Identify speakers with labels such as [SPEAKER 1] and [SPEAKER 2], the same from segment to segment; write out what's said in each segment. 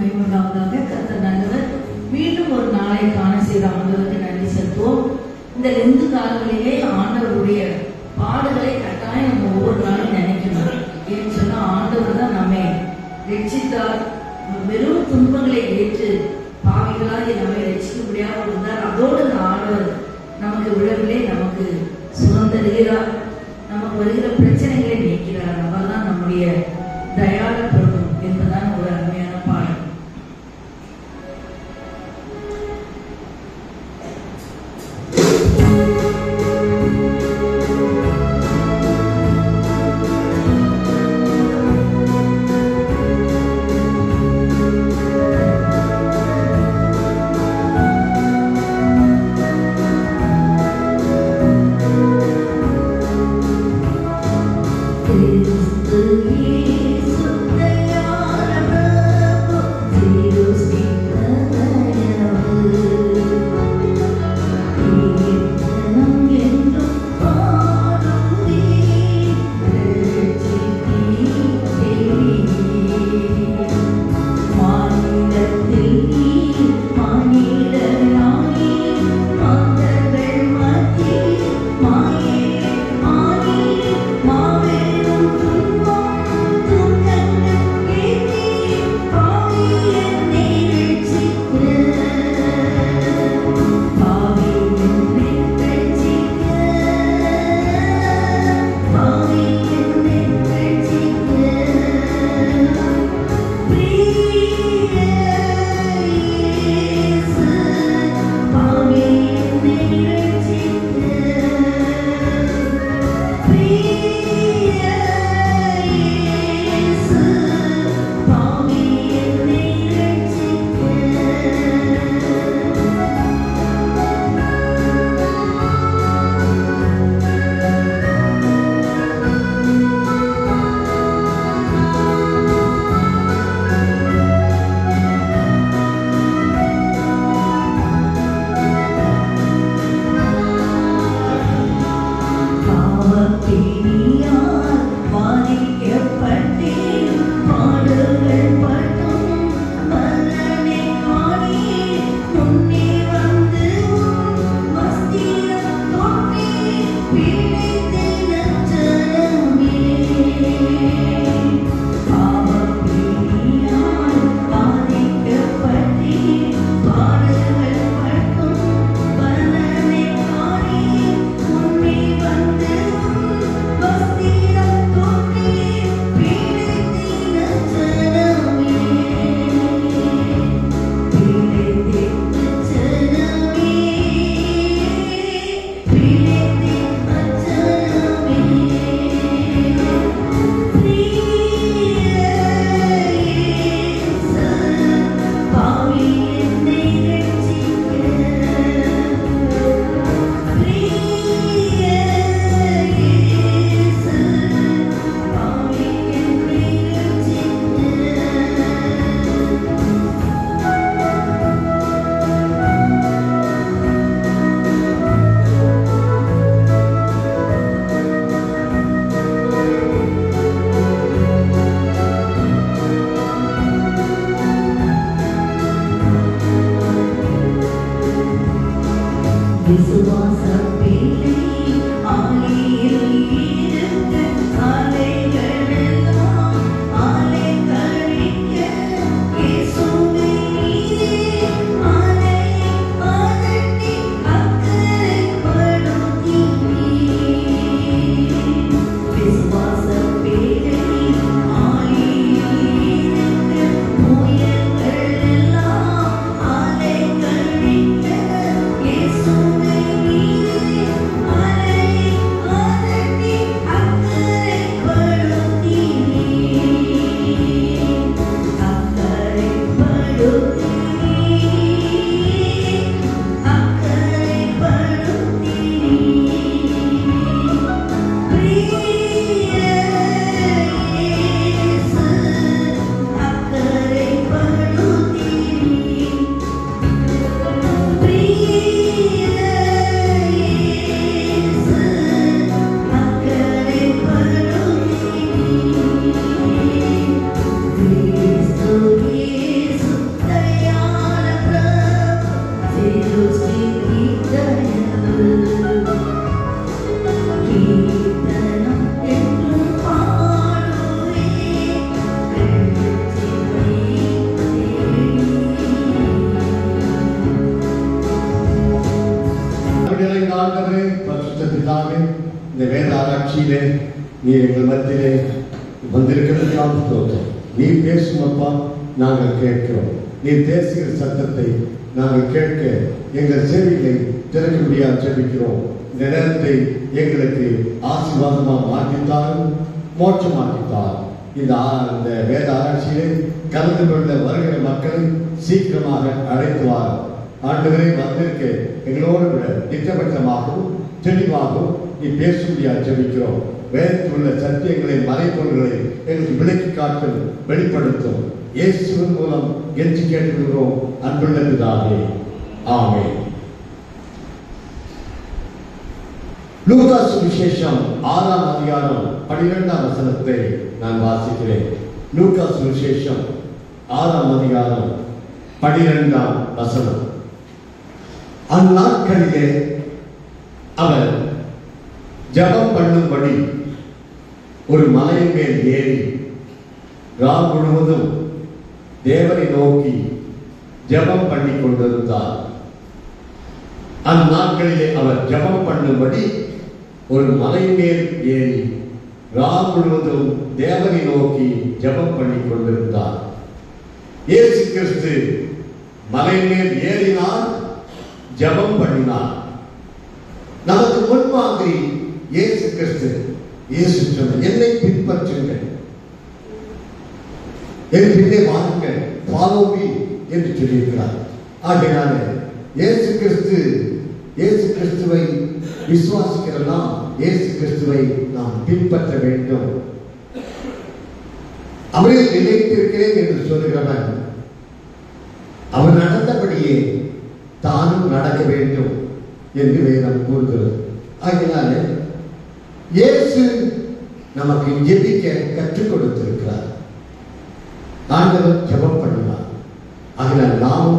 [SPEAKER 1] மகிமையுண்டாவதாக. கர்த்தர் நல்லவர். மீண்டும் ஒரு நாளை காண செய்த ஆண்டவருக்கு நன்றி செலுத்துவோம். இந்த 2 காலங்களிலே ஆண்டவருடைய பாடுகளை கட்டாயம் நம்ம ஒவ்வொரு நாளும் நினைக்கணும். ஏன்னு சொன்னா ஆண்டவர் தான் நம்மை ரட்சித்தார். வெறும் துன்பங்களை ஏற்று பாவிகளாக நம்மை ரட்சிக்க முடியாமல் இருந்தார். அதோடு அந்த ஆண்டவர் நமக்கு விழவிலே நமக்கு சுதந்திரார். நமக்கு வருகிற பிரச்சனைகளை நீக்கிறார். அவர் தான் நம்முடைய தயாள பிரபு என்பதுதான் ஒரு அருமையான பாடல்.
[SPEAKER 2] Yesu பிதாவே, இந்த வேத ஆராய்ச்சியிலே நீர் எங்கள் மத்தியிலே வந்திருக்கிறதுக்காக ஸ்தோத்திரம். நீ பேசும் அப்பா, நாங்கள் கேட்கிறோம். நீ பேசுகிற சத்தத்தை நாங்கள் கேட்க எங்கள் செவிகளை திறக்க முடியாது ஜெபிக்கிறோம். இந்த நேரத்தை எங்களுக்கு ஆசீர்வாதமாக மாற்றித்தாரும், மோட்சமாக்கித்தார். இந்த வேத ஆராய்ச்சியிலே கலந்து கொள்ள வருகிற மக்களை சீக்கிரமாக அழைத்துவார். ஆண்டவரை வந்திருக்க எங்களோடு விட திட்டவட்டமாகவும் தெளிவாகவும் நீ பேசும்படியாக ஜெபிக்கிறோம். வேதத்தில் உள்ள சத்தியங்களை மறைப்பொருள்களை எங்களுக்கு விளக்கி காட்டும், வெளிப்படுத்தும். இயேசுவின் மூலம் கெஞ்சி கேட்டுக்கிறோம் அன்புள்ள பிதாவே, ஆமென். லூக்கா சுவிசேஷம் 6ஆம் அதிகாரம் 12ஆம் வசனத்தை நான் வாசிக்கிறேன். லூக்கா சுவிசேஷம் 6ஆம் அதிகாரம் 12ஆம் வசனம். அந்நாட்களிலே அவர் ஜெபம் பண்ணும்படி ஒரு மலையின் மேல் ஏறி ராம் முழுவதும் தேவனை நோக்கி ஜெபம் பண்ணி கொண்டிருந்தார். அந்நாட்களிலே அவர் ஜெபம் பண்ணும்படி ஒரு மலையின் மேல் ஏறி ராம் முழுவதும் தேவனை நோக்கி ஜெபம் பண்ணி கொண்டிருந்தார். இயேசு கிறிஸ்து மலையின் மேல் ஏறினார், ஜெபம் பண்ணினார். நமக்கு முன்மாதிரி இயேசு கிறிஸ்து. இயேசு சொன்னார், என்னை பின்பற்றுங்கள், என் பின்னே வாருங்கள், ஃபாலோ மீ என்று சொல்லியிருக்கிறார். ஆகையால இயேசு கிறிஸ்துவை விசுவாசிக்கிறோம். இயேசு கிறிஸ்துவை நாம் பின்பற்ற வேண்டும். அவரில் நிலைத்திருக்கிறேன் என்று சொல்லுகிறவன் அவன் நடந்தபடியே தானும் நடக்க வேண்டும் என்று வேதம் கூறுகிறது. ஆகையால இயேசு நமக்கு ஜெபிக்க கற்றுக் கொடுத்திருக்கிறார். ஆண்டவர் ஜெபம் பண்ணினார். ஆகையால் நாம்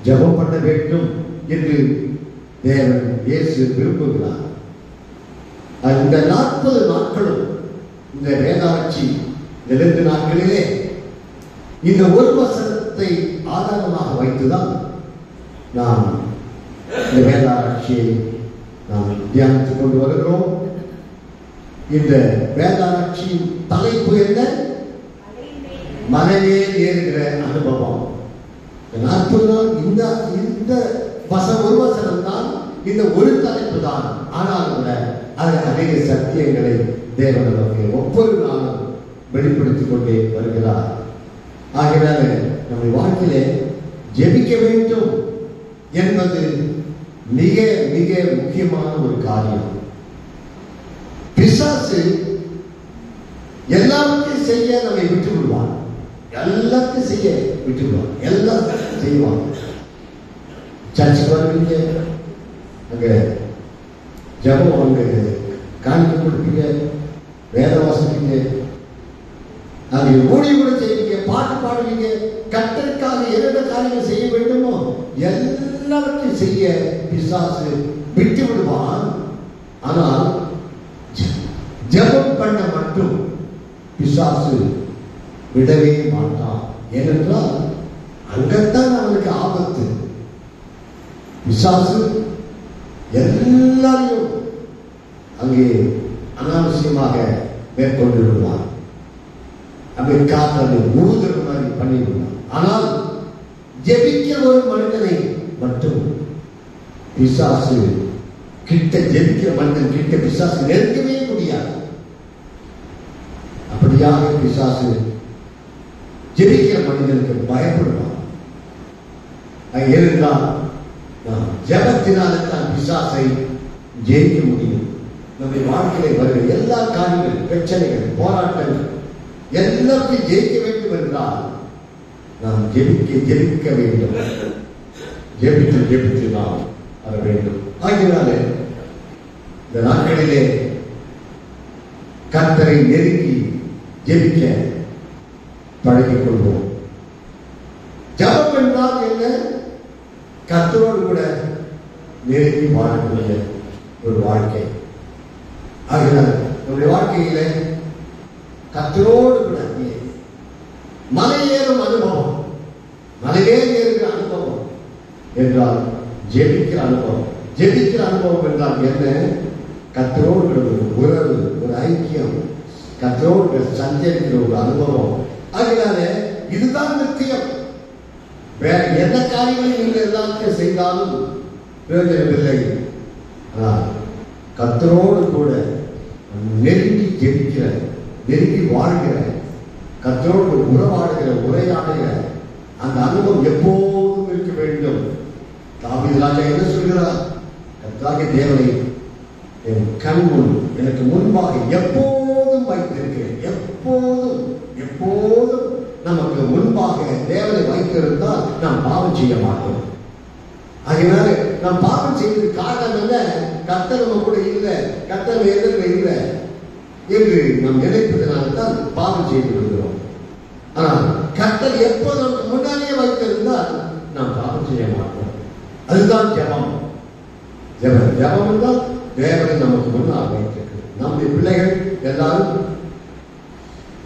[SPEAKER 2] ஜெபம் பண்ண வேண்டும் என்று தேவன் இயேசு விரும்புகிறார். இந்த 40 நாட்களும் இந்த வேதாட்சி 2 நாட்களிலே இந்த ஒரு வசனத்தை ஆதாரமாக வைத்துதான் நாம் இந்த வேதாட்சியை நாம் தியானித்துக் கொண்டு வருகிறோம். இந்த வேதாட்சியின் தலைப்பு என்ன? மலையே ஏறுகிற அனுபவம். 40 நாள் இந்த ஒரு வசனம் தான், இந்த ஒரு தலைப்பு தான். ஆனால் கூட அது அநேக சத்தியங்களை தேவன் நமக்கு ஒவ்வொரு நாளும் வெளிப்படுத்திக் கொண்டே வருகிறார். ஆகையால நம்முடைய வாழ்க்கையிலே ஜெபிக்க வேண்டும் என்பது மிக மிக முக்கியமான ஒரு காரியம். பிசாசு எல்லாத்தையும் செய்ய நம்மை விட்டு விடுவான். எல்லாத்தையும் செய்ய விட்டு விடுவான். எல்லாம் செய்வான். சர்ச்சுக்கு வருவீங்க, அங்க ஜபம் அங்க காணிக்க கொடுப்பீங்க, வேத வாசிப்பீங்க, அங்கே ஊழியம் கூட செய்வீங்க, பாட்டு பாடுவீங்க. கர்த்தருக்காக என்னென்ன காரியங்கள் செய்ய வேண்டுமோ எல்லாவற்றையும் செய்ய பிசாசு விட்டு விடுவான். ஆனால் ஜெபம் பண்ண மட்டும் பிசாசு விடவே மாட்டான். ஏனென்றால் அங்கத்தான் அவனுக்கு ஆபத்து. பிசாசு எல்லாரையும் அங்கே அனாவசியமாக மேற்கொண்டு விடுவான். அப்படி காற்று ஊதுற மாதிரி பண்ணி விடுவான். ஆனால் ஜெபிக்க ஒரு மனிதனை மட்டும் பிசாசு கிட்ட, ஜெபிக்கிற மனிதன் கிட்ட பிசாசு நெருங்கவே முடியாது. அப்படியாக பிசாசு ஜெபிக்கிற மனிதனுக்கு பயப்படுவான். இருந்தால் ஜெபத்தினால்தான் பிசாசை ஜெயிக்க முடியும். நம்முடைய வாழ்க்கையில வருகிற எல்லா காரியங்கள், பிரச்சனைகள், போராட்டங்கள் எல்லாத்தையும் ஜெயிக்க வேண்டும் என்றால் நாம் ஜெபிக்க வேண்டும். ஜெபித்து நாம் வர வேண்டும். ஆகினால இந்த நாட்களிலே கர்த்தரை நெருங்கி ஜெபிக்க பழகிக் கொள்வோம். ஜெபம் என்றால் என்ன? கர்த்தரோடு கூட நெருங்கி வாழக்கூடிய ஒரு வாழ்க்கை. ஆகினால் நம்முடைய வாழ்க்கையில கர்த்தரோடு கூட மலையேறும் அனுபவம், மலையே ஏறுகிற அனுபவம் என்றால் ஜெபிக்கிற அனுபவம். ஜெபிக்கிற அனுபவம் என்றால் என்ன? கர்த்தரோடு ஒரு உறவு, ஒரு ஐக்கியம், கர்த்தரோடு சஞ்சரிக்கிற ஒரு அனுபவம். அதனால இதுதான் நித்தியம். வேற எந்த காரியங்களும் நீங்கள் எல்லாத்தையும் செய்தாலும் பிரயோஜனமில்லை. கர்த்தரோடு கூட நெருங்கி ஜெபிக்கிற, நெருங்கி வாழ்கிற, கர்த்தரோடு உறவாடுகிற, உரையாடுகிற அந்த அனுபவம் எப்போதும் இருக்க வேண்டும். தாவீது ராஜா என்ன சொல்கிறார்? கர்த்தராகிய தேவனை என் கண் முன், எனக்கு முன்பாக எப்போதும் வைத்திருக்கிறேன். எப்போதும் எப்போதும் நமக்கு முன்பாக தேவனை வைத்திருந்தால் நாம் பாவம் செய்ய மாட்டோம். அதனால நாம் பாவம் செய்வது காரணம் என்ன? கர்த்தர் நம்ம கூட இல்லை, கர்த்தர் எதிரில் இல்லை என்று நாம் நினைப்பதனால்தான் பாவம் செய்து விடுகிறோம். ஆனால் கர்த்தர் எப்போ நமக்கு முன்னாலேயே வைத்திருந்தால் நாம் பாவம் செய்ய மாட்டோம். அதுதான் ஜெபம். ஜெபம் தான் தேவனை நமக்கு முன்னால் வைத்திருக்கிறது. நம்முடைய பிள்ளைகள் எல்லாரும்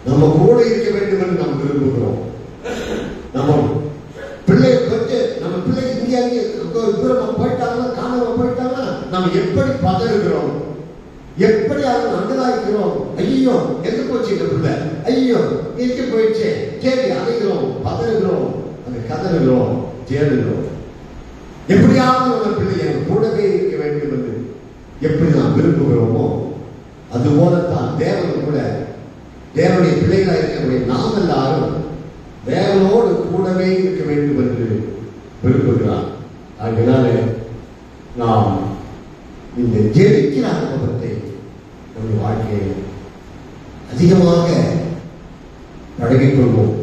[SPEAKER 2] நம்ம கூட இருக்க வேண்டும் என்று நாம் விரும்புகிறோம். நம்ம பிள்ளையை பற்றி நம்ம பிள்ளை இங்கே தூரமாக போயிட்டாங்கன்னா, காணாம போயிட்டாங்கன்னா நம்ம எப்படி பதறுகிறோம், எப்படி அவன் அங்கதாய்க்கிறோம். ஐயோ எங்க போச்சு இந்த பிள்ளை, ஐயோ எங்க போயிடுச்சு கேள்வி அழைக்கிறோம், பதறுகிறோம், அந்த கதறுகிறோம், தேடுகிறோம். எப்படியாவது நம்ம பிள்ளை எனக்கு கூடவே இருக்க வேண்டும் என்று எப்படி நாம் விரும்புகிறோமோ அதுபோலத்தான் தேவன் கூட தேவனுடைய பிள்ளைகளாக இருக்கக்கூடிய நாம் எல்லாரும் தேவனோடு கூடவே இருக்க வேண்டும் என்று விரும்புகிறார். அதனால நாம் இந்த ஜெபிக்கிற அனுபவத்தை நம்முடைய வாழ்க்கையில் அதிகமாக பழகிக் கொள்வோம்.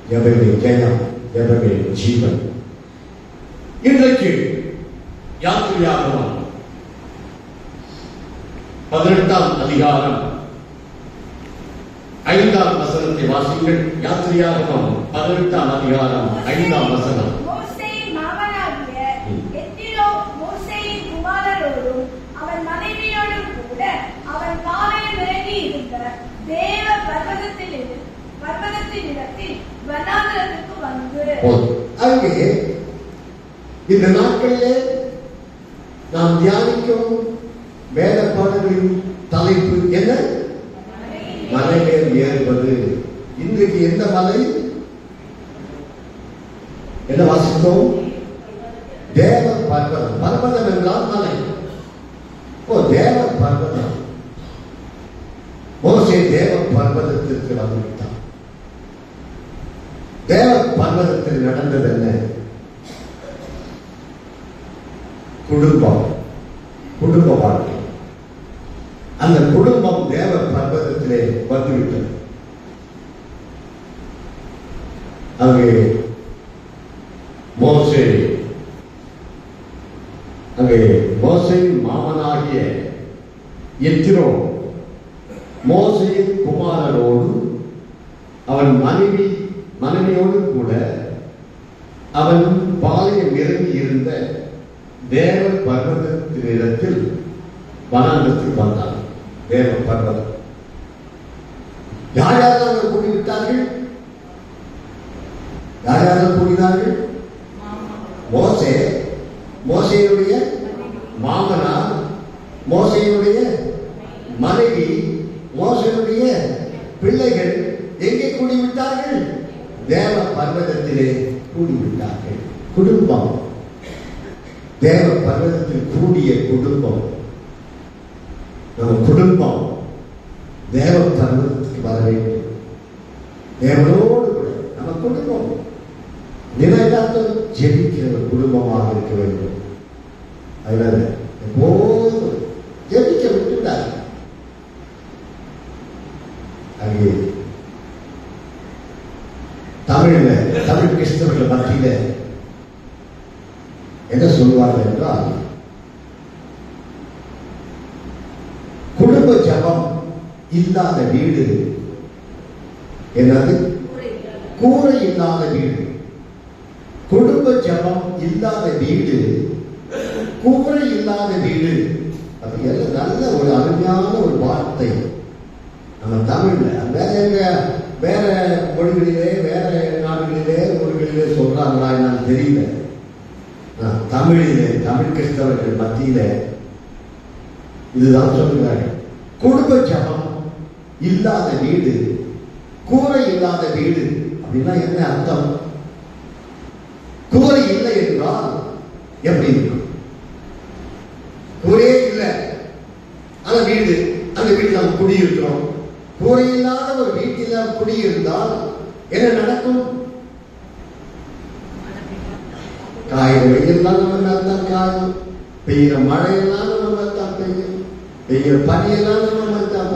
[SPEAKER 2] ஜெபமே ஜெயம், ஜெபமே ஜீவன். இன்றைக்கு யாத்திரையாகமம் 18ஆம் அதிகாரம் 5ஆம் வசனத்தை வாசிங்கள். யாத்திரையாகமம் 18ஆம் அதிகாரம் 5ஆம் வசனம்.
[SPEAKER 3] மோசேயின் மகனாகிய எத்திரோ மோசேயின் குமாரரோடும் அவன் மனைவியோடும் கூட அவன் காலையில் இறங்கி இருந்த தேவ பர்வதத்தினிடத்தில் வனாந்தரத்துக்கு வந்து.
[SPEAKER 2] அங்கே இந்த நாட்களிலே நாம் தியானிக்கும் வேத பாடங்களின் தலைப்பு என்ன? மலைமேல் ஏறுவது. இன்றைக்கு எந்த மலை? என்ன வாசித்தோம்? தேவ பர்வதம். பர்வதம் என்றால் மலை. தேவ பர்வதம். மோசே தேவ பர்வதத்திற்கு வந்துவிட்டார். தேவ பர்வதத்தில் நடந்தது என்ன? குடும்பம், குடும்ப வாழ்க்கை. அந்த குடும்பம் தேவ பர்வதத்திலே வந்துவிட்டது. அங்கே மோசேயின் மாமனாகிய எத்திரோ மோசேயின் குமாரனோடு அவன் மனைவியோடு கூட அவன் பாளையம் இறங்கி இருந்த தேவ பர்வதத்தினிடத்தில் வனாந்தரத்துக்கு வந்தான். தேவ பர்வதம். யார் யாரெல்லாம் கூடிவிட்டார்கள்? யார் யாரெல்லாம் கூடினார்கள்? மோசேயுடைய மாமனார், மோசேயுடைய மனைவி, மோசேயுடைய பிள்ளைகள் எங்கே கூடிவிட்டார்கள்? தேவ பர்வதத்திலே கூடிவிட்டார்கள். குடும்பம், தேவ பர்வதத்தில் கூடிய குடும்பம். நம்ம குடும்பம் தேவ பர்வதத்துக்கு வர வேண்டும். தேவனோடு கூட நம்ம குடும்பம் நிலையாட்டம் ஜெபிக்கிற ஒரு குடும்பமாக இருக்க வேண்டும். அதனால எப்போதும் ஜெபிக்க விட்டுட்டார். அங்கே தமிழ் கிறிஸ்தவர்கள் மத்தியில என்ன சொல்வார்கள் என்றால், குடும்ப ஜபம் இல்லாத வீடு என்னது? கூரை இல்லாத வீடு. குடும்ப ஜபம் இல்லாத வீடு, கூரை இல்லாத வீடு. அது எல்லாம் நல்ல ஒரு அருமையான ஒரு வார்த்தை. நம்ம தமிழ்ல வேற மொழிகளிலே, வேற நாடுகளிலே, மொழிகளிலே சொல்றாங்களா என்னன்னு தெரியல. தமிழிலே, தமிழ் கிறிஸ்தவர்கள் மத்தியில இதுதான் சொல்லுகிறார்கள். குடும்ப ஜபம் இல்லாத வீடு, கூரை இல்லாத வீடு அப்படின்னா என்ன அர்த்தம்? கூரை இல்லை என்றால் எப்படி இருக்கும்? கூரையே இல்லை, அந்த வீடு, அந்த வீட்டில் நாம் குடியிருக்கிறோம். கூரை இல்லாத ஒரு வீட்டில் நாம் குடியிருந்தால் என்ன நடக்கும்? காயிற வெயில்லாம் நம்ம மேல்தான் காயும், பெய்கிற மழையெல்லாம் நம்ம மேல்தான் பெய்யும், பெய்கிற பனியெல்லாம் நம்ம மேல்தான்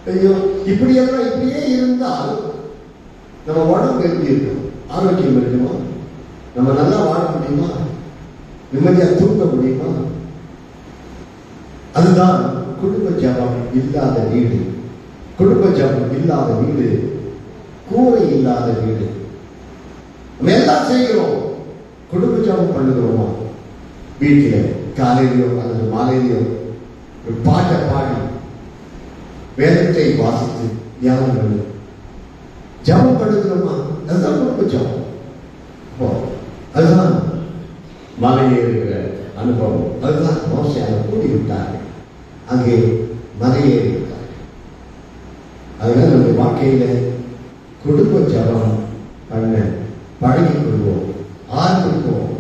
[SPEAKER 2] பெய்யும். இப்படியெல்லாம் இப்படியே இருந்தால் நம்ம உடம்பு எப்படி இருக்கும்? ஆரோக்கியம் இருக்குமா? நம்ம நல்லா வாழ முடியுமா? நிம்மதியா தூங்க முடியுமா? அதுதான் குடும்ப ஜபம் இல்லாத வீடு. குடும்ப ஜபம் இல்லாத வீடு, கூரை இல்லாத வீடு. நம்ம எல்லாம் செய்கிறோம், குடும்ப ஜபம் பண்ணுகிறோமா? வீட்டில காலையிலோ அல்லது மாலையிலோ ஒரு பாட்டை பாடி வேதத்தை வாசித்து தியானம் பண்ணி ஜபம் பண்ணுகிறோமா? அதுதான் குடும்ப ஜபம். அதுதான் மலையேறுகிற அனுபவம். அதுதான் மோசையாக கூடிவிட்டார்கள், அங்கே மலையேறிவிட்டார்கள். அதனால நம்ம வாழ்க்கையில குடும்ப ஜபம் பண்ண பழகிக் கொள்வோம், ஆரம்பிப்போம்.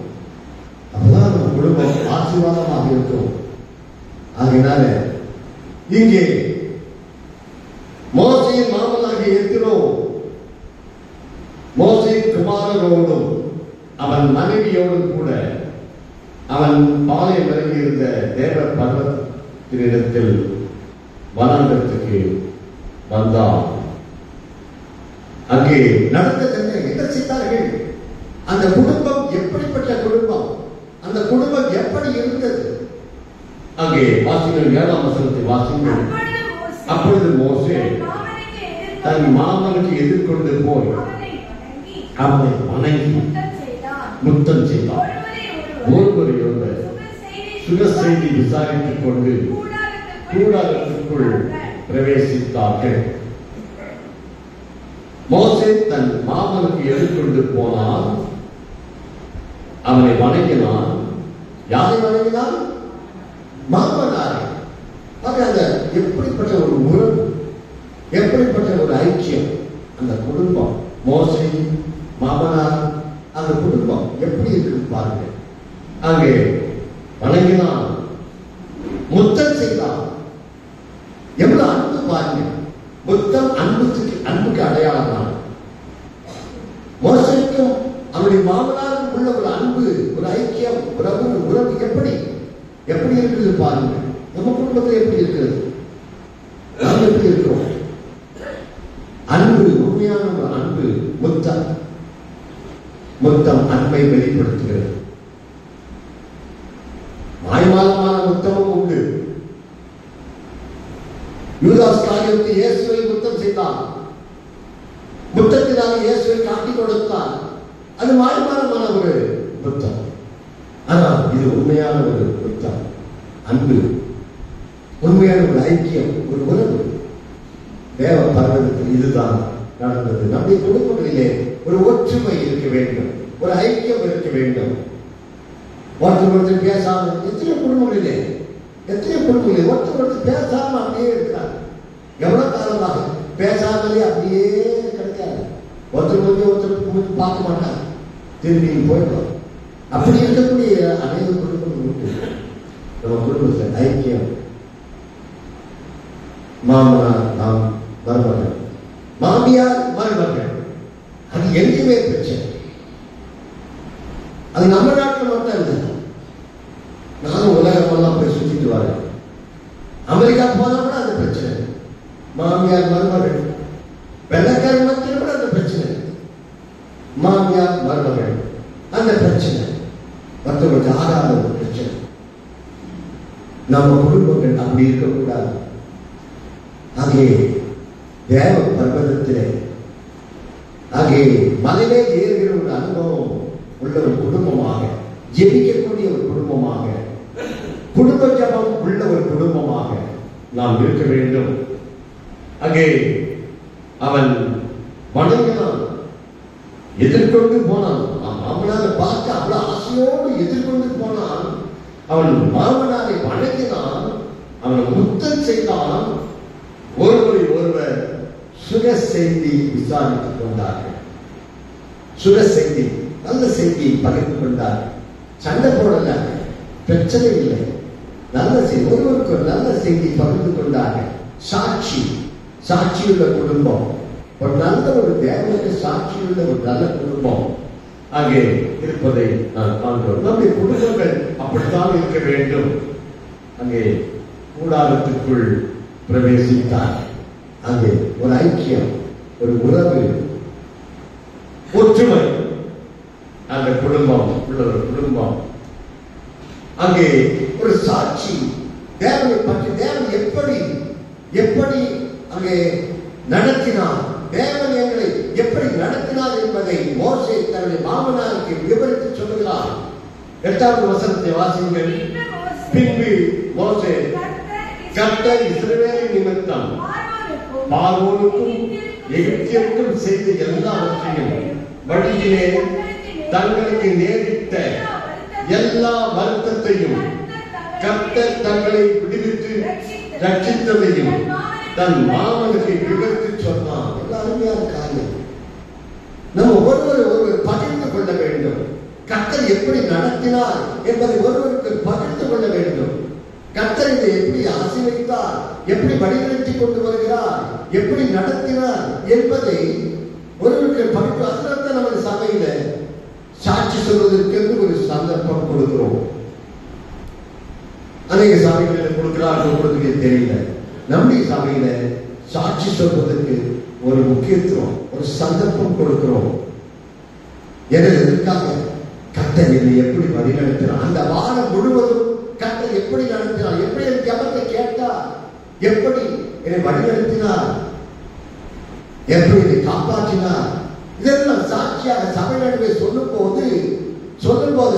[SPEAKER 2] அப்பதான் நம்ம குடும்பம் ஆசீர்வாதமாக இருக்கும். அதனால இங்கே மோசையின் மாமனாகிய எத்திரோ மோசே குமாரரோடும் அவன் மனைவியோடும் கூட அவன் பாளையம் இறங்கியிருந்த தேவ பர்வத்தினிடத்தில் வனாந்தரத்துக்கு வந்தான். அங்கே நடந்தது என்ன செய்தார்கள்? அந்த குடும்பம் எப்படிப்பட்ட குடும்பம், அந்த குடும்பம் எப்படி இருந்தது? அங்கே வாசிங்கள் 7ஆம் வசனத்தை வாசிங்கள். அப்பொழுது மோசே தன் மாமனுக்கு எதிர்கொண்டு போய் அவனை வணங்கி முத்தம் செய்தான். ஒருவரையொருவர் சுக செய்தி விசாரித்துக் கொண்டு கூடாரத்திற்குள் பிரவேசித்தார்கள். மோசே தன் மாமனுக்கு எதிர்கொண்டு போனான், அவனை வணங்கினான். யாரை வணங்கினான்? மாமனாரை. அந்த எப்படிப்பட்ட ஒரு உறவு, எப்படிப்பட்ட ஒரு ஐக்கியம் அந்த குடும்பம். மோசே மாமனார், அந்த குடும்பம் எப்படி இருக்கு பாருங்க. அங்கே வணங்கினான், முத்தம் செய்தான். எவ்வளவு அன்பு பாருங்க. முத்தம் அன்புக்கு அடையாளம் தான். மோசேக்கும் அவருடைய மாமனாருக்கும் உள்ள ஒரு அன்பு, ஒரு ஐக்கியம், உறவு எப்படி இருக்குது பாருங்க. நம்ம குடும்பத்தில் எப்படி இருக்கிறது? நாம் எப்படி இருக்கிறோம்? அன்பு, உண்மையான ஒரு அன்பு. முத்தம் அன்பை வெளிப்படுத்துகிறது. மாய்மாலமான முத்தமும் உண்டு. யூதாஸ் காரியத்தை இயேசுவை முத்தம் செய்தான். முத்தத்தினால் இயேசுவை காட்டி கொடுத்தான். அது மாய்மாலமான ஒரு முத்தம். ஆனால் இது உண்மையான ஒரு முத்தம், அன்பு, உண்மையான ஒரு ஐக்கியம், ஒரு உறவு. தேவ பர்வதத்தில் இதுதான் நடந்தது. நம்முடைய குடும்பங்களிலே ஒரு ஒற்றுமை இருக்க வேண்டும், ஒரு ஐக்கியம் இருக்க வேண்டும். ஒருத்தர் பேசாம எத்தனை குடும்பங்களிலே ஒருத்தர் பேசாம அப்படியே இருக்கிறார். எவ்வளவு காலமாக பேசாமலே அப்படியே கிடைக்காது. ஒருத்தருக்கு பார்க்க மாட்டாங்க, திரும்பி போயிடும். அப்படி இருக்கக்கூடிய அநேக குடும்பங்கள் உண்டு. நம்ம குடும்பத்தில் ஐக்கியம். மாமனார் நாம் மருமகள், மாமியார் மருமகள், அது எங்கேயுமே பிரச்சனை. அது நம்ம நாட்டில் மட்டும் இல்லை. நானும் உலகமெல்லாம் போய் சுற்றிட்டு வரேன். அமெரிக்கா போனா கூட அந்த பிரச்சனை. மாமியார் மருமகள், வெள்ளக்காரி மத்தியில் கூட அந்த பிரச்சனை. மாமியார் மருமகள், அந்த பிரச்சனை மற்றவர்களுக்கு ஆகாத ஒரு பிரச்சனை. நம்ம குடும்பங்கள் அப்படி இருக்கக்கூடாது. அங்கே தேவ பர்வதத்திலே, அங்கே மலையிலே ஏறுகிற ஒரு அனுபவம் உள்ள ஒரு குடும்பமாக, ஜெபிக்கக்கூடிய ஒரு குடும்பமாக, குடும்ப ஜபம் உள்ள ஒரு குடும்பமாக நாம் இருக்க வேண்டும். அங்கே அவன் வணங்கினான், எதிர்கொண்டு போனான். மாமனாரை பார்த்து அவ்வளவு ஆசையோடு எதிர்கொண்டு போனான். அவன் மாமனாரை வணங்கினான். அவனை முத்தம் செய்தான். ஒருவரை ஒருவர் சுக செய்தி விசாரித்துக் கொண்டார்கள். சுக செய்தி, நல்ல செய்தியை பகிர்ந்து கொண்டார்கள். சண்டை போடல, பிரச்சனை இல்லை. நல்ல செய்தி, ஒருவருக்கு ஒரு நல்ல செய்தி பகிர்ந்து கொண்டார்கள். சாட்சி, சாட்சியுள்ள குடும்பம், ஒரு நல்ல ஒரு தேவனுக்கு சாட்சியுள்ள ஒரு நல்ல குடும்பம் அங்கே இருப்பதை நான் காண்கிறோம். நம்முடைய குடும்பங்கள் அப்படித்தான் இருக்க வேண்டும். அங்கே கூடாரத்திற்குள் பிரவேசித்தார். அங்கே ஒரு ஐக்கியம், ஒரு உறவு, ஒற்றுமை. அந்த குடும்பம் உள்ள ஒரு குடும்பம். அங்கே ஒரு சாட்சி, தேவனை பற்றி தேவன் எப்படி எப்படி அங்கே நடத்தினார், தேவன் எங்களை எப்படி நடத்தினார் என்பதை மோசே தன்னுடைய மாமனாருக்கு விவரித்து சொல்லுகிறார். 8வது வசனத்தை வாசியுங்கள். பின்பு மோசே கர்த்தர் இஸ்ரவேலின் நிமித்தம் பார்வோனுக்கும் எகிப்தியருக்கும் செய்த எல்லாவற்றையும் வழியிலே தங்களுக்கு நேரிட்ட எல்லா வருத்தத்தையும் கர்த்தர் தங்களை விடுவித்து ரட்சித்ததையும் தன் மாமனுக்கு விவரித்து சொன்னார். அருமையான காரியம். நம்ம ஒருவர் பகிர்ந்து கொள்ள வேண்டும். கர்த்தர் எப்படி நடத்தினார் என்பதை ஒருவருக்கு பகிர்ந்து கொள்ள வேண்டும். கர்த்தர் இதை எப்படி ஆசீர்வதித்தார், எப்படி வழிநடத்தி கொண்டு வருகிறார், எப்படி நடத்தினார் என்பதை ஒருவருக்கு பகிர்ந்து. அதனால்தான் நமது சபையில சாட்சி சொல்வதற்கு ஒரு சந்தர்ப்பம் கொடுக்கிறோம். அநேக சபைகளில் கொடுக்கிறார்கள், கொடுக்க தெரியல. நம்முடைய சபையில சாட்சி சொல்வதற்கு ஒரு முக்கியத்துவம், ஒரு சந்தர்ப்பம் கொடுக்கிறோம். எதற்காக? கர்த்தர் என்னை எப்படி வழிநடத்தினார், அந்த வாரம் முழுவதும் கர்த்தர் எப்படி நடத்தினார், எப்படி என் ஜெபத்தை கேட்டார், எப்படி என்னை வழிநடத்தினார், எப்படி என்னை காப்பாற்றினார், இதெல்லாம் சாட்சியாக சபை நடுவே சொல்லும் போது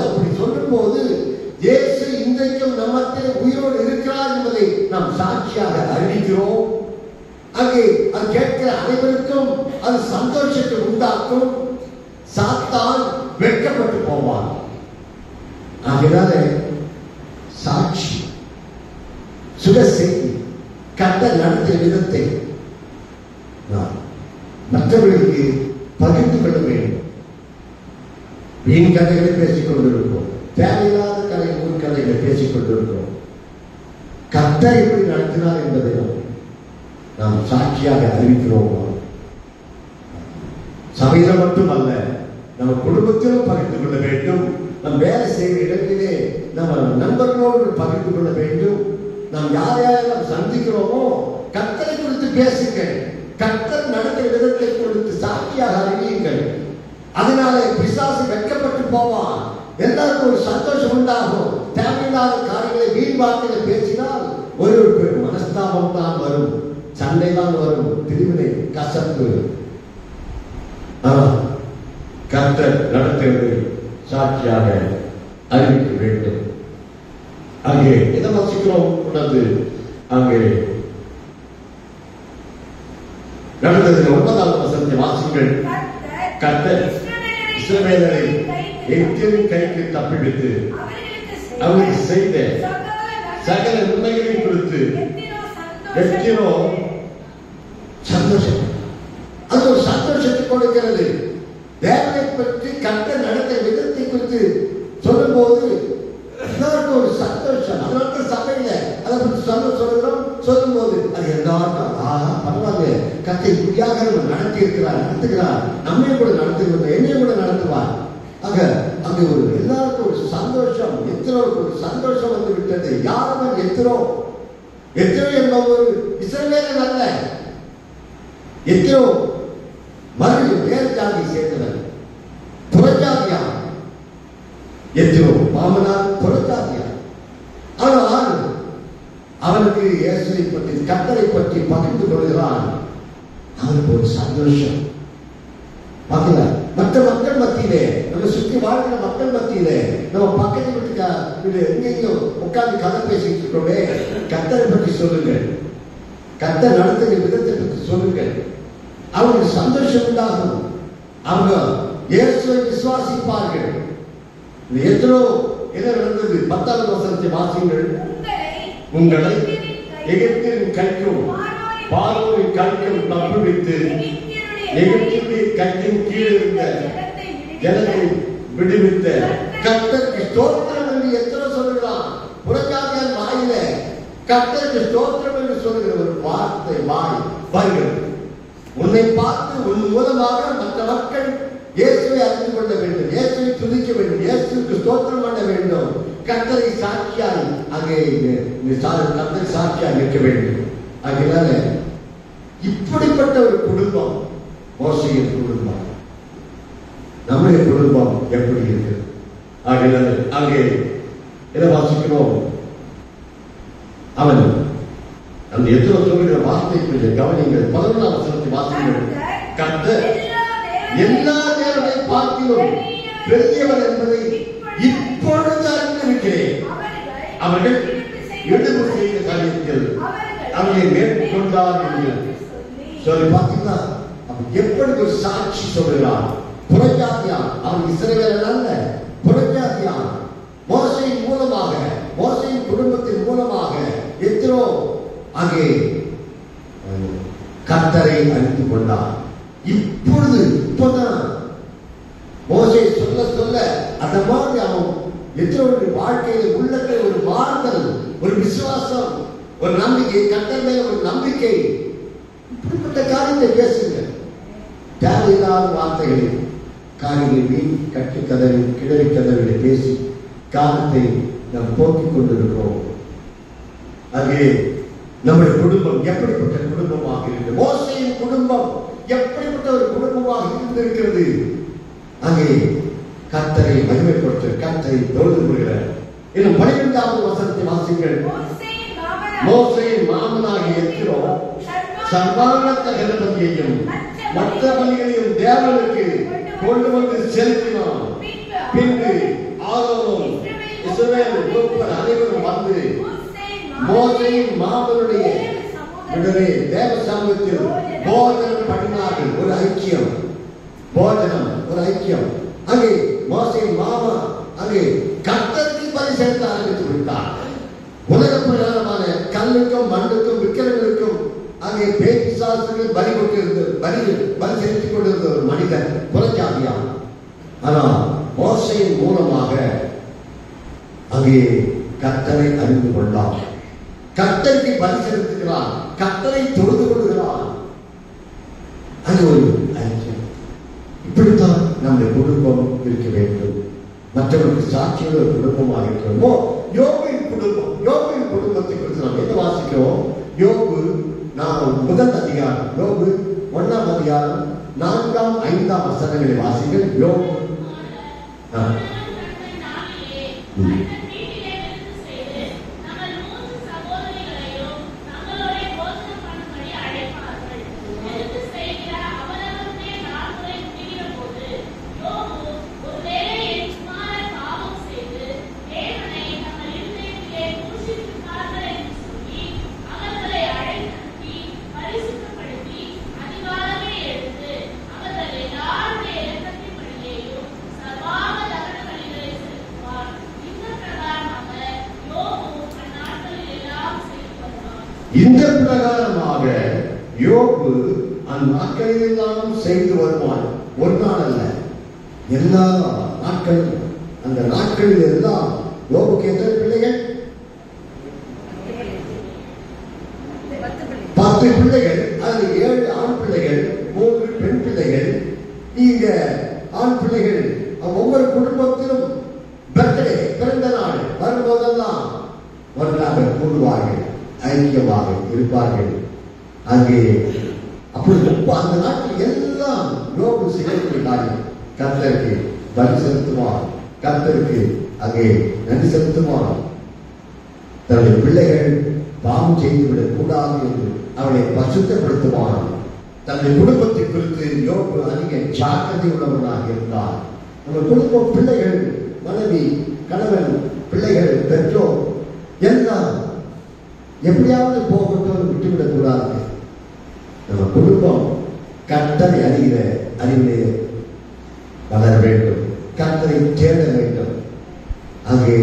[SPEAKER 2] அப்படி சொல்லும் போது இயேசு இன்றைக்கும் நம்மத்தில் உயிரோடு இருக்கிறார் என்பதை நாம் சாட்சியாக அறிவிக்கிறோம். அங்கே அது கேட்கிற அனைவருக்கும் அது சந்தோஷத்தை உண்டாக்கும். சாத்தான் வெட்கப்பட்டு போவான். ஆகையால சாட்சி, சுக செய்தி, கர்த்தர் நடத்திய விதத்தை நாம் மற்றவர்களுக்கு பகிர்ந்து கொள்ள வேண்டும். வீண் கதைகளை பேசிக் கொண்டிருக்கிறோம், தேவையில்லாத கதைகளை பேசிக் கொண்டிருக்கிறோம். கர்த்தர் எப்படி நடத்தினார் என்பதை நாம் சாட்சியாக அறிவிக்கிறோம். சபையில மட்டுமல்ல, நம்ம குடும்பத்திலும் பகிர்ந்து கொள்ள வேண்டும். நம் வேலை செய்கிற இடத்திலே நம்ம நண்பர்களோடு பகிர்ந்து கொள்ள வேண்டும். நாம் யார் யாரெல்லாம் சந்திக்கிறோமோ கர்த்தரை குறித்து பேசுங்கள். கர்த்தர் நடத்திய விதத்தை குறித்து சாட்சியாக அறிவியுங்கள். அதனால பிசாசு வெட்கப்பட்டு போவான். எல்லாருக்கும் ஒரு சந்தோஷம் உண்டாகும். தேவையில்லாத காரியங்களை வீண் வார்த்தைகளை பேசினால் ஒருவருக்கு மனஸ்தாபம் தான் வரும், சண்டை தான் வரும், பிரிவினை, கசப்பு. கர்த்தர் நடத்துவது சாட்சியாக அறிவிக்க வேண்டும். அங்கே எதை வாசிக்கிறோம்? உள்ளது அங்கே நடந்தது. 9வது வசனத்தை வாசிங்கள். கர்த்தர் இஸ்ரவேலரை எகிப்தியரின் கைக்கு தப்பிவிட்டு அவர்களுக்கு செய்த சகல உண்மைகளை குறித்து எத்தனோ சந்தோஷம். அது ஒரு சந்தோஷத்தை கொடுக்கிறது. தேவனை பற்றி கர்த்தர் நடத்த விதத்தை குறித்து சொல்லும் போது எல்லாருக்கும் ஒரு சந்தோஷம். அதனால சபையில அதை பற்றி சொல்லுகிறோம். சொல்லும் போது அது எல்லாருக்கும் பரவாயில்ல, கர்த்தர் இப்படியாக நடத்தி இருக்கிறார், நடத்துகிறார், நம்மையும் கூட நடத்துகிறார், என்னையும் கூட நடத்துவார். ஆக அங்கே ஒரு எல்லாருக்கும் ஒரு சந்தோஷம், எத்தனோருக்கு ஒரு சந்தோஷம் வந்து விட்டது. யாரும் எத்தனோ என்பவர் இஸ்ரவேலன் அல்ல, எத்தனோ மறு வேறு ஜாதி சேர்ந்தவர், புறஜாதியா. எத்தனோ மாமனார் புறஜாதியா. ஆனால் அவனுக்கு இயேசுவை பற்றி, கர்த்தரை பற்றி பகிர்ந்து கொள்கிறான். அவனுக்கு ஒரு சந்தோஷம். மற்ற மக்கள் மத்தியிலே, நம்ம சுற்றி வாழ்கிற மக்கள் மத்தியிலே, நம்ம பக்கத்து வீட்டுக்கு எங்கேயும் உட்கார்ந்து கதை பேசிட்டு இருக்கோமே, கர்த்தரை பற்றி சொல்லுங்கள், கர்த்தர் நடத்துகிற விதத்தை பற்றி சொல்லுங்கள். அவங்களுக்கு சந்தோஷம் உண்டாகும். அவங்க இயேசுவை விசுவாசிப்பார்கள். எத்தனோ என்ன நடந்தது? 10வது வசனத்தை வாசிங்கள். உங்களை எகிப்தின் கைக்கும் பார்வோனின் கைக்கும் தப்புவித்து எகிப்தினுடைய கையின் கீழ் இருந்த ஜனத்தை விடுவித்த கர்த்தருக்கு ஸ்தோத்திரம் என்று எத்தனை சொல்லுகிறான். புறஜாதியார் வாயில கர்த்தருக்கு ஸ்தோத்திரம் என்று சொல்லுகிற ஒரு வார்த்தை வாய் வருகிறது. உன்னை பார்த்து உன் மூலமாக மற்ற மக்கள் இயேசுவை அறிந்து கொள்ள வேண்டும், இயேசுவை துதிக்க வேண்டும், இயேசுக்கு ஸ்தோத்திரம் பண்ண வேண்டும். கர்த்தரை சாட்சியாய் அங்கே கர்த்தரை சாட்சியாய் நிற்க வேண்டும். அதனால இப்படிப்பட்ட ஒரு குடும்பம் மோசேயின் குடும்பம். நம்முடைய குடும்பம் எப்படி இருக்கு? அதனால அங்கே என்ன வாசிக்கிறோம்? அவன் அந்த எத்தனை சொல்லுகிற வார்த்தைக்கு கவனிங்கள். 11ஆம் வசனத்தை வாசிக்கிறோம். கர்த்தர் எல்லா தேவனை பார்க்கிறோம் பெரியவர் என்பதை இப்பொழுது அறிந்திருக்கிறேன். அவர்கள் எடுப்பு செய்த காரியத்தில் அவனை மேற்கொண்டார் என்று சொல்லி பார்த்தீங்கன்னா எப்படி ஒரு சாட்சி சொல்கிறார். புறஜாதியான், அவன் இஸ்ரவேலன் அல்ல, புறஜாதியான். மோசேயின் மூலமாக, மோசேயின் குடும்பத்தின் மூலமாக எத்தனோ அங்கே கர்த்தரை அறிந்து கொண்டார். இப்பதான் மோசே சொல்ல சொல்ல அந்த மாதிரி அவன் எத்தனை வாழ்க்கையில் உள்ளத்தில் ஒரு மாறுதல், ஒரு விசுவாசம், ஒரு நம்பிக்கை, கர்த்தர் மேல ஒரு நம்பிக்கை. இப்படிப்பட்ட காரியத்தை பேசுங்க. தேவையில்லாத வார்த்தைகளை காரியங்களை வீண் கட்டி கதறி கிளறி கதறிகளை பேசி காலத்தை நாம் போக்கிக் கொண்டிருக்கிறோம். அங்கே நம்முடைய குடும்பம் எப்படிப்பட்ட குடும்பமாக இருக்கிறது? மோசேயின் குடும்பம் எப்படிப்பட்ட ஒரு குடும்பமாக இருந்திருக்கிறது? அங்கே கர்த்தரை மகிமைப்படுத்த, கர்த்தரை தொழுது கொள்கிற இன்னும் 12ஆவது வசனத்தை வாசிங்கள். மோசேயின் மாமனாகிய எத்திரோ சர்வாங்க தகனபதியையும் மற்ற பலிகளையும் தேவனுக்கு கொண்டு வந்து செலுத்தினான். பின்பு ஆரோனும் இஸ்ரவேல் மூப்பர் அனைவரும் வந்து மோசேயின் மாமனுடைய உடனே தேவ சமூகத்தில் போஜனம் பண்ணினார்கள். ஒரு ஐக்கியம், போஜனம், ஒரு ஐக்கியம். அங்கே மோசேயின் மாமா அங்கே கர்த்தருக்கு பலி செலுத்த ஆரம்பித்து விட்டார். உலக பிரகாரமான கல்லுக்கும் மண்ணுக்கும் விக்கிரங்களுக்கும் அங்கே பேச்சு சாஸ்திரங்கள் பலி கொண்டிருந்த பலி செலுத்திக் கொண்டிருந்த ஒரு மனிதன் புறஜாதியான். ஆனால் மோசேயின் மூலமாக அங்கே கர்த்தரை அறிந்து கொண்டான். கர்த்தருக்கு பலி செலுத்துகிறான், கர்த்தரை தொழுது கொள்கிறான். அது ஒரு ஐக்கியம். இப்படித்தான் நம்முடைய குடும்பம் இருக்க வேண்டும். மற்றவர்களுக்கு சாட்சியோட ஒரு குடும்பமாக இருக்கிறோமோ. யோபின் குடும்பம், யோபின் குடும்பத்தை குறித்து நாம் என்ன வாசிக்கிறோம்? யோபு முதல் அதிகாரம், யோபு 1ஆம் அதிகாரம் 4ஆம் 5ஆம் வசனங்களை வாசிங்கள். யோபு இந்த பிரகாரமாக யோபு அந்நாட்களில் எல்லாம் செய்து வருவான். ஒரு நாள் அல்ல, எல்லா நாட்களும். அந்த நாட்களில் எல்லாம் யோபுக்கு எத்தனை பிள்ளைகள்? 10 பிள்ளைகள். அது 7 ஆண் பிள்ளைகள், 3 பெண் பிள்ளைகள். இங்க ஆண் பிள்ளைகள் ஒவ்வொரு குடும்பத்திலும் பர்த்டே, பிறந்த நாள் வரும்போதெல்லாம் ஒன்றாக கூடுவார்கள், ஐக்கியமாக இருப்பார்கள். அங்கே அப்படி அந்த நாட்டில் எல்லாம் யோபு செய்யக்கூடிய கர்த்தருக்கு பலி செலுத்துவார், கர்த்தருக்கு அங்கே நன்றி செலுத்துவார். தன்னுடைய பிள்ளைகள் பாவம் செய்துவிடக் கூடாது என்று அவனை பசுத்தப்படுத்துவான். தன்னுடைய குடும்பத்தை குறித்து யோபு அதிக ஜாக்கிரதை உள்ளவனாக இருந்தார். நம்ம குடும்பம், பிள்ளைகள், மனைவி, கணவன், பிள்ளைகள், பெற்றோர் எல்லாம் எப்படியாவது போகட்டும் விட்டுவிடக் கூடாது. நம்ம குடும்பம் கர்த்தரை அறிகிற அறிவிலே வளர வேண்டும், கர்த்தரை தேட வேண்டும், அங்கே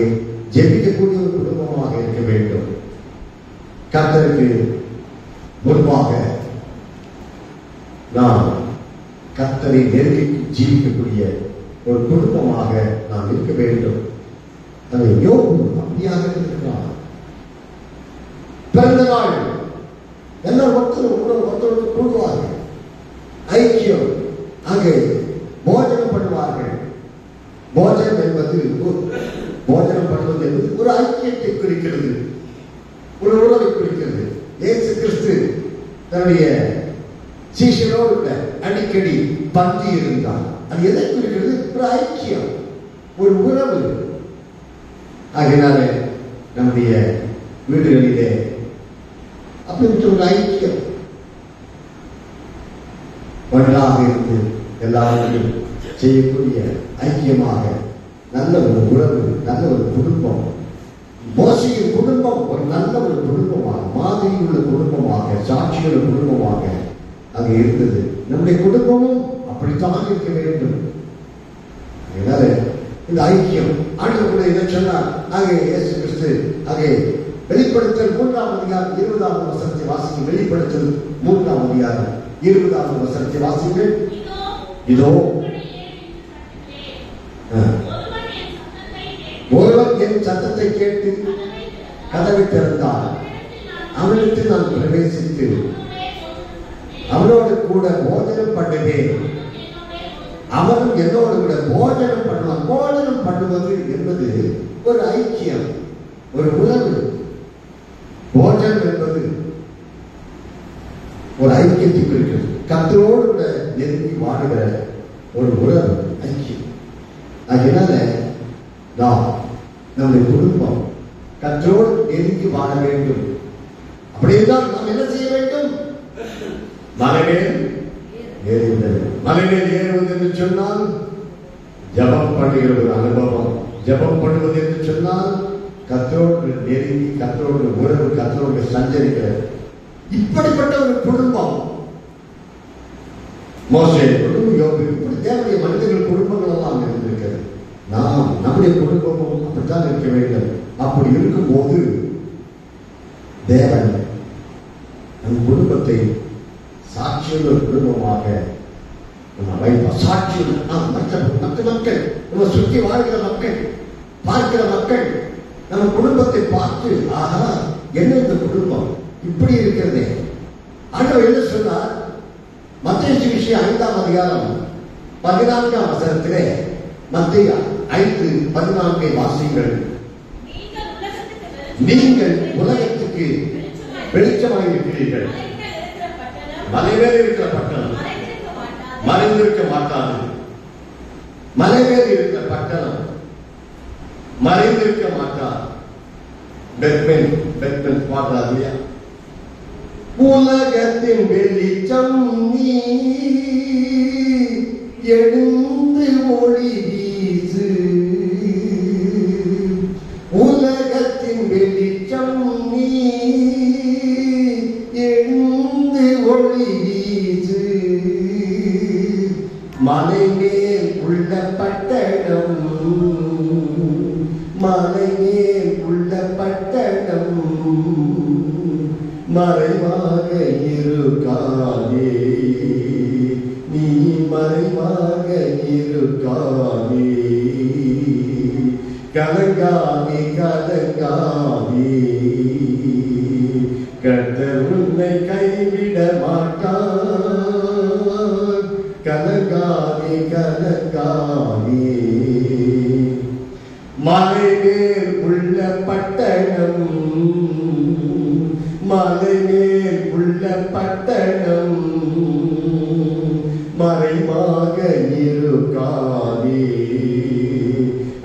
[SPEAKER 2] ஜெபிக்கக்கூடிய ஒரு குடும்பமாக இருக்க வேண்டும். கர்த்தருக்கு முன்பாக நாம் கர்த்தரை நெருங்கி ஜீவிக்கக்கூடிய ஒரு குடும்பமாக நாம் இருக்க வேண்டும். அதை யோபு அப்படியாக இருக்கிறார். பிறந்த நாள் எல்லாம் ஒருத்தருக்கு கூடுவார்கள், ஐக்கியம், அங்கே போஜனம் பண்ணுவார்கள். போஜனம் என்பது ஒரு ஐக்கியத்தை குறிக்கிறது, ஒரு உறவை குறிக்கிறது. இயேசு கிறிஸ்து தன்னுடைய சீஷரோடு அடிக்கடி பந்தி இருந்தார். அது எதை குறிக்கிறது? ஒரு ஐக்கியம், ஒரு உறவு. ஆகையினால நம்முடைய வீடுகளிலே அப்படிப்பட்ட ஒரு ஐக்கியம், ஒன்றாக இருந்து எல்லாரும் செய்யக்கூடிய ஐக்கியமாக நல்ல ஒரு உறவு, நல்ல ஒரு குடும்பம். மோசேயின் குடும்பம் ஒரு நல்ல ஒரு குடும்பமாக, மாதிரி உள்ள குடும்பமாக, சாட்சியுள்ள குடும்பமாக அங்கே இருந்தது. நம்முடைய குடும்பமும் அப்படித்தான் இருக்க வேண்டும். அதனால இந்த ஐக்கியம் ஆண்டவர் என்ன சொன்னார்? ஆகிய இயேசு கிறிஸ்து ஆகிய வெளிப்படுத்தல் 3ஆம் அதிகாரம் 20ஆம் வசனத்தை வாசிங்க. வெளிப்படுத்தல் 3ஆம் அதிகாரம் 20ஆம் வசனத்தை வாசிங்கள். இதோ ஒருவன் என் சத்தத்தை கேட்டு கதவை திறந்தார், அவனிடத்தில் நான் பிரவேசித்து அவனோடு கூட போஜனம் பண்ணுவேன், அவனும் என்னோடு கூட போஜனம் பண்ணுவான். போஜனம் பண்ணுவது என்பது ஒரு ஐக்கியம், ஒரு உறவு. போஜனம் என்பது ஒரு ஐக்கியத்தை குறிக்கிறது. கர்த்தரோடு கூட நெருங்கி வாழுகிற ஒரு உறவு, ஐக்கியம். அதனால நாம் நம்முடைய குடும்பம் கர்த்தரோடு நெருங்கி வாழ வேண்டும். அப்படியேதான் நாம் என்ன செய்ய வேண்டும்? மலைமேல் ஏறுவது. மலைமேல் ஏறுவது என்று சொன்னால் ஜபம் பண்ணுகிற ஒரு அனுபவம். ஜபம் பண்ணுவது என்று சொன்னால் கர்த்தரோடு நெருங்கி, கர்த்தரோடு உறவு, கர்த்தரோடு சஞ்சரிக்கிறது. இப்படிப்பட்ட ஒரு குடும்பம் மோசே குடும்பம், யோபு, இப்படி தேவைய மனிதர்கள் குடும்பங்கள் எல்லாம் இருந்திருக்கிறது. நாம் நம்முடைய குடும்பமும் அப்படித்தான் இருக்க வேண்டும். அப்படி இருக்கும்போது தேவன் நம் குடும்பத்தை சாட்சியுள்ள குடும்பமாக நம்ம வைப்பார். சாட்சியுள்ள மற்ற மக்கள், நம்ம சுற்றி வாழ்கிற மக்கள், பார்க்கிற மக்கள் நம்ம குடும்பத்தை பார்த்து, ஆஹா, என்ன இந்த குடும்பம் இப்படி இருக்கிறதே. ஆண்டவர் என்ன சொன்னார்? மத்தேயு சுவிசேஷம் 5ஆம் அதிகாரம் 14ஆம் வசனத்திலே, மத்தேயு 5:14 வாசியுங்கள். நீங்கள் உலகத்துக்கு வெளிச்சமாக இருக்கிறீர்கள். மலைமேல் இருக்கிற பட்டணம் மறைந்திருக்க மாட்டாது. மலைமேல் இருக்கிற பட்டணம் மறைந்திருக்க மாட்டார். பெட்மேன் பாடுறாரு இல்லையா? உலகத்தின் வெளிச்சம் நீ, எழுந்து ஒளி வீசு. உலகத்தின் வெளிச்சம் நீ, எழுந்து ஒளி வீசு. மலை மேல் உள்ள பட்டணம், மலை மேல் உள்ள பட்டணம் மறைவாக இருக்காதே, நீ மறைவாக இருக்காதே. கலங்காதே கலங்காதே, கர்த்தர் உன்னை கைவிட மாட்டார். கலங்காதே கலங்காதே. மலை மேல் உள்ள பட்டணம், மலை மேல் உள்ள பட்டணம் மறைவாக இருக்காதே,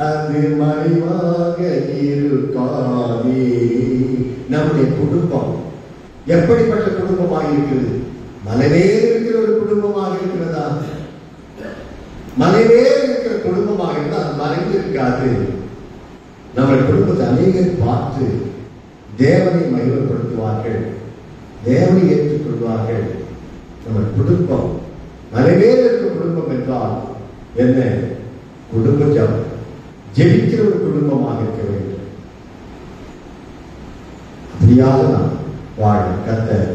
[SPEAKER 2] அது மறைவாக இருக்காதே. நம்முடைய குடும்பம் எப்படிப்பட்ட குடும்பமாக இருக்கிறது? மலைமேல் இருக்கிற ஒரு குடும்பமாக இருக்கிறதா? மலைமேல் இருக்கிற குடும்பமாக இருந்தால் மறைந்து இருக்காது. நம்ம குடும்பத்தை அநேகர் பார்த்து தேவனை மகிமைப்படுத்துவார்கள், தேவனை ஏற்றுக்கொள்வார்கள். நம்ம குடும்பம் மலைமேல் இருக்கிற குடும்பம் என்றால் என்ன? குடும்ப ஜபம், ஜெபிக்கிற ஒரு குடும்பமாக இருக்க வேண்டும். அப்படியாக நாம் வாழ கர்த்தர்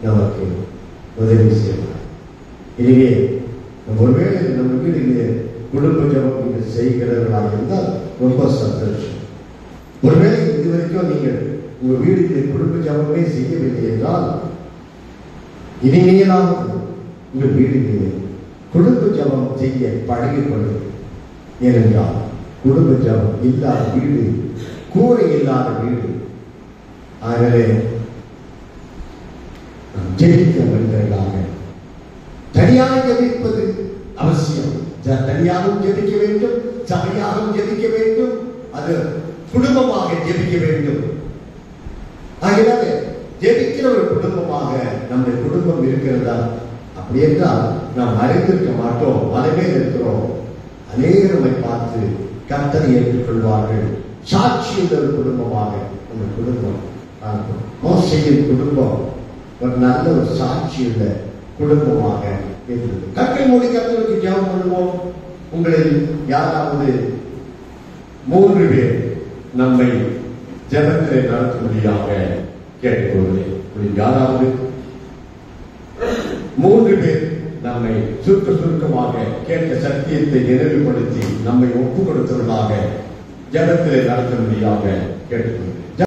[SPEAKER 2] நமக்கு உதவி செய்வார். எனவே ஒருவேளை நம்ம வீடுகளிலே குடும்ப ஜபம் நீங்கள் செய்கிறவர்களாக இருந்தால் ரொம்ப சந்தோஷம். ஒருவேளை இதுவரைக்கும் நீங்கள் உங்க வீடுகளிலே குடும்ப ஜபமே செய்யவில்லை என்றால் இனிமேலாவது உங்கள் வீடுகளிலே குடும்ப ஜபம் செய்ய பழகிக்கொள்ளும். ஏனென்றால் குடும்ப ஜபம் இல்லாத வீடு கூரை இல்லாத வீடு. ஆகவே ஜெபிக்க மனிதர்களாக தனியாக ஜெபிப்பது அவசியம். தனியாகவும் ஜெபிக்க வேண்டும், சபையாகவும் ஜெபிக்க வேண்டும், அது குடும்பமாக ஜெபிக்க வேண்டும். ஆகையால ஜெபிக்கிற ஒரு குடும்பமாக நம்முடைய குடும்பம் இருக்கிறதா? அப்படி என்றால் நாம் அறிந்திருக்க மாட்டோம், மலைமே இருக்கிறோம். அநேகரை பார்த்து கர்த்தரை ஏற்றுக்கொள்வார்கள். சாட்சியுள்ள ஒரு குடும்பமாக நம்ம குடும்பம் மோசேயின் குடும்பம் ஒரு நல்ல ஒரு சாட்சியுள்ள குடும்பமாக இருந்தது. கற்றை மூடி கர்த்தருக்கு ஜெபம் பண்ணுவோம். உங்களில் யாராவது 3 பேர் நம்மை ஜெபத்திலே நடத்தும்படியாக கேட்டுக்கொள்கிறேன். யாராவது 3 பேர் நம்மை சுருக்கமாக கேட்ட சத்தியத்தை நினைவுபடுத்தி நம்மை ஒப்பு கொடுத்தவர்களாக ஜெபத்திலே நடத்தும்படியாக கேட்டுக்கொள்கிறேன்.